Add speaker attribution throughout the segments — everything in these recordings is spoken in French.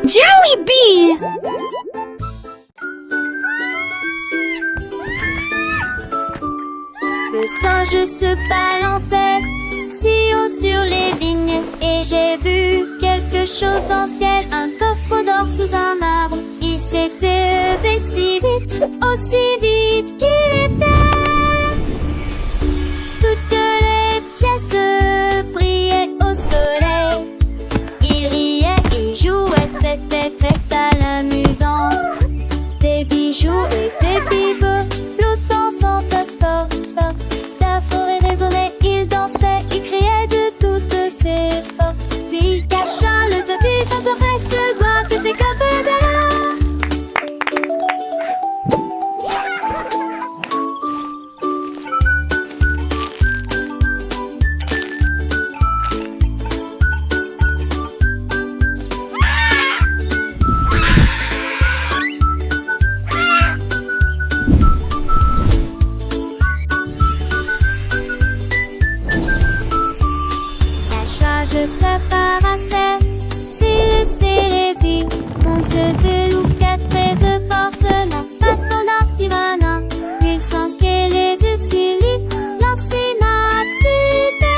Speaker 1: Jollibee!
Speaker 2: Le singe se balançait si haut sur les vignes et j'ai vu quelque chose dans le ciel, un coffre d'or sous un arbre. Il s'était levé si vite, aussi vite qu'il était. Toutes les pièces brillaient au soleil. Il riait et jouait, c'était très sale, amusant. Des bijoux et des bibelots sans fort. La forêt résonnait, il dansait, il criait de toutes ses forces. Puis il cacha le toit du château près ce bois, c'était Copedala. Je s'apparaissait, si les îles, on se délouquait très forcément, passant dans Sivana, il sent qu'elle est du Sili, l'ancienne activité.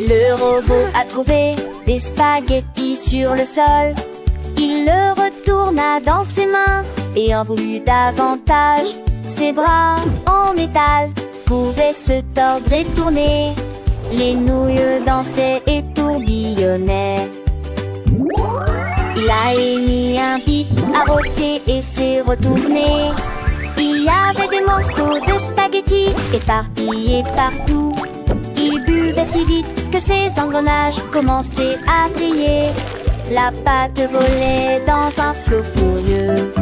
Speaker 2: Le robot a trouvé des spaghettis sur le sol. Il le retourna dans ses mains et en voulut davantage. Ses bras en métal pouvaient se tordre et tourner. Les nouilles dansaient et tourbillonnaient. Il a émis un pic à rôter et s'est retourné. Il y avait des morceaux de spaghettis éparpillés partout. Il buvait si vite que ses engrenages commençaient à briller. La pâte volait dans un flot furieux.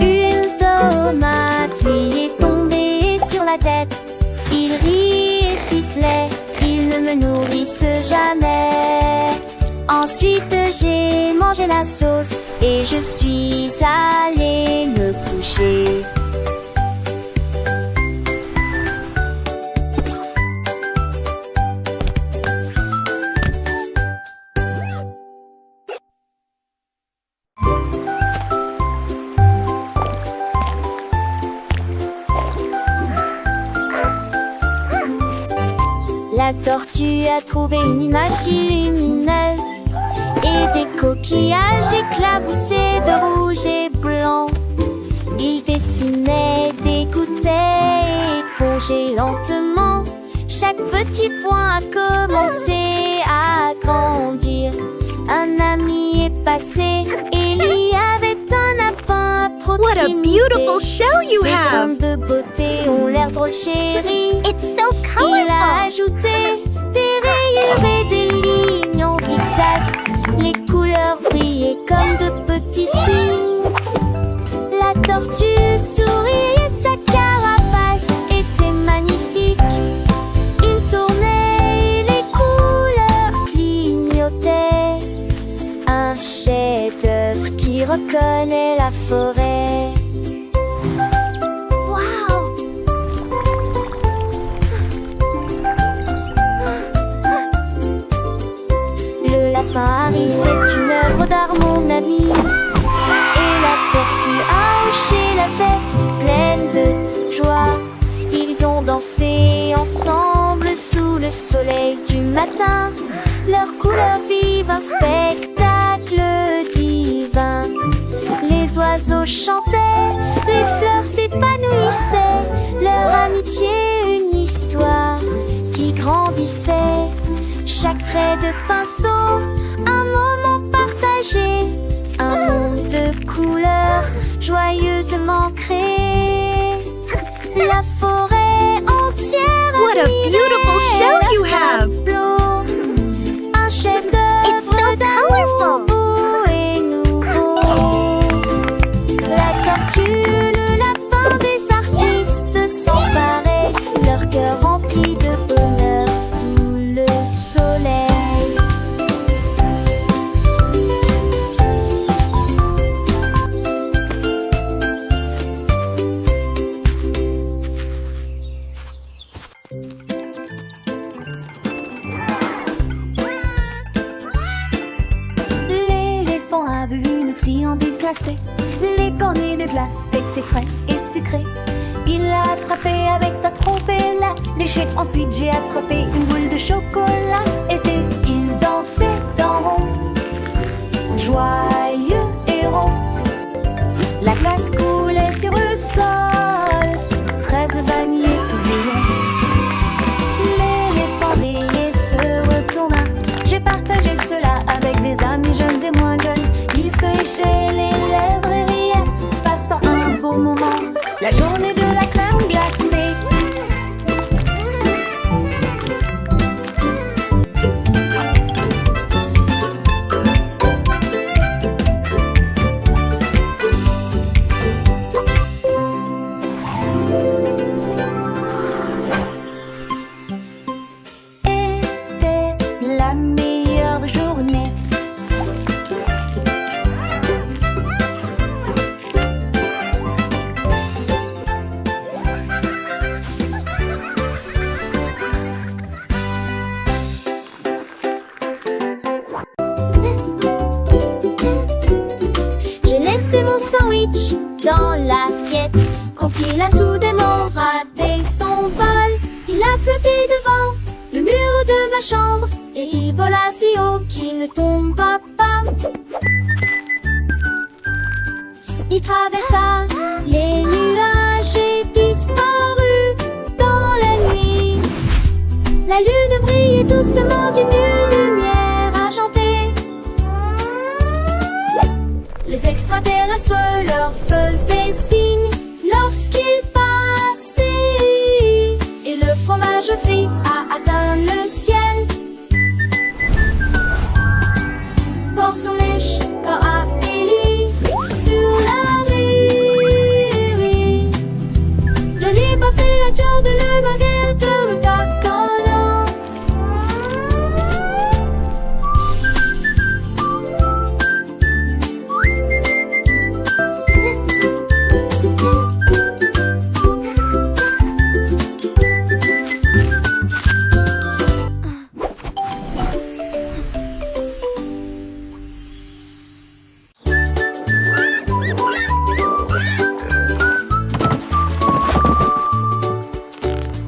Speaker 2: Une tomate lui est tombée sur la tête. Il rit et sifflait, il ne me nourrisse jamais. Ensuite j'ai mangé la sauce et je suis allée me coucher. La tortue a trouvé une image lumineuse et des coquillages éclaboussés de rouge et blanc. Il dessinait, dégoûtait et épongeait lentement. Chaque petit point a commencé à grandir. Un ami est passé et il y avait un lapin à proximité.
Speaker 1: What a beautiful shell you
Speaker 2: Ses
Speaker 1: have!
Speaker 2: graines de beauté ont l'air drôle chérie.
Speaker 3: It's so
Speaker 2: Il a
Speaker 3: colorful.
Speaker 2: ajouté des rayures et des lignes en zigzag. Les couleurs brillaient comme de petits signes. La tortue souriait et sa carapace était magnifique. Il tournait et les couleurs clignotaient. Un chef-d'œuvre qui reconnaît la forêt. Paris, c'est une œuvre d'art, mon ami. Et la tortue a hoché la tête, pleine de joie. Ils ont dansé ensemble sous le soleil du matin. Leurs couleurs vivent un spectacle divin. Les oiseaux chantaient, les fleurs s'épanouissaient. Leur amitié, une histoire qui grandissait. Chaque trait de pinceau, un moment partagé, un monde de couleurs joyeusement créé. La forêt entière
Speaker 1: What a beautiful shell you have!
Speaker 2: Un chef-d'œuvre
Speaker 3: It's so colorful.
Speaker 2: beau et nouveau. La tortue, le lapin des artistes s'emparaient, leur cœur rempli de bonheur sous le soleil. enfant a vu une friandise glacée. Les cornets des glaces étaient frais et sucrés. Il l'a attrapé avec sa trompe et l'a léché. Ensuite j'ai attrapé une boule de chocolat. Et puis il dansait en rond, joyeux et rond. La glace coulait sur le sol, fraises, vanille et tourbillon. L'éléphant riait et se retourna. J'ai partagé cela avec des amis jeunes et moins jeunes. Ils se léchaient les lèvres et riaient, passant un beau moment. La journée de la crème glacée. Était la meilleure journée. J'ai laissé mon sandwich dans l'assiette quand il a soudainement raté son vol. Il a flotté devant le mur de ma chambre et il vola si haut qu'il ne tomba pas. Il traversa les nuages et disparut dans la nuit. La lune brillait doucement d'une lumière argentée. Les extraterrestres leur faisaient signe lorsqu'ils passaient. Et le fromage frit a atteint le ciel. Pensons lèche quand Apélie sur la rue. Le lit passé la tour de le baguette de le cacanon.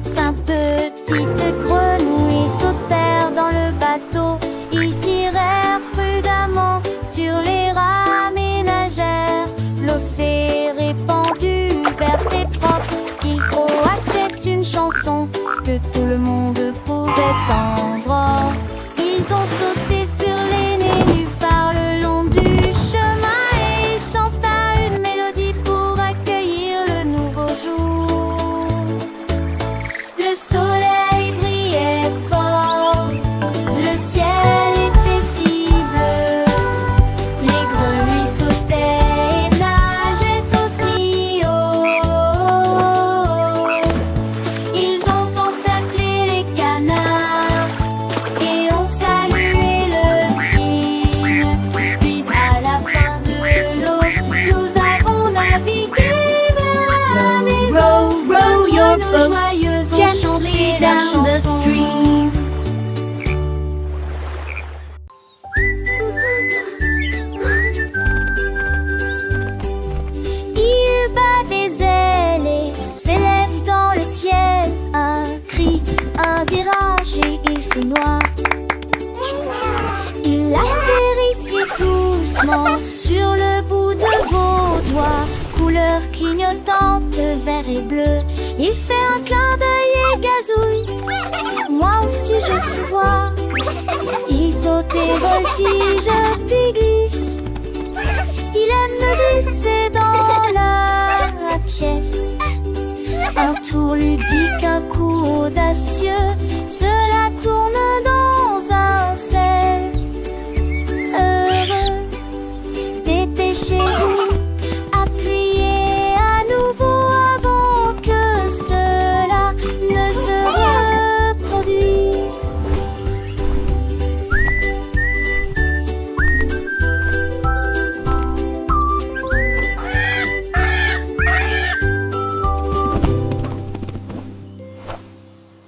Speaker 2: Cinq petites grenouilles sautèrent dans le bateau. Ils tirèrent prudemment sur les rames et nagèrent. L'eau s'est répandue, verte et propre. Ils croassaient une chanson que tout le monde pouvait entendre. Ils ont sauté sur les nénuphars le long du chemin et chanta une mélodie pour accueillir le nouveau jour. Le soleil brillait fort, le ciel était si bleu. Les grenouilles sautaient et nageaient aussi haut. Ils ont encerclé les canards et ont salué le cygne. Puis à la fin de l'eau, nous avons navigué vers la maison.
Speaker 1: Row your
Speaker 2: Nos
Speaker 1: boat
Speaker 2: joyeuses ont
Speaker 1: gently
Speaker 2: chanté la
Speaker 1: down the
Speaker 2: chanson.
Speaker 1: stream.
Speaker 2: Il bat des ailes et s'élève dans le ciel. Un cri, un virage et il se noie. Il atterrit si doucement sur le bout de vos doigts. Couleur clignotante, vert et bleu. Il fait un clin d'œil et gazouille. Moi aussi je te vois. Il saute et voltige puis glisse. Il aime me glisser dans la pièce. Un tour ludique, un coup audacieux. Cela tourne dans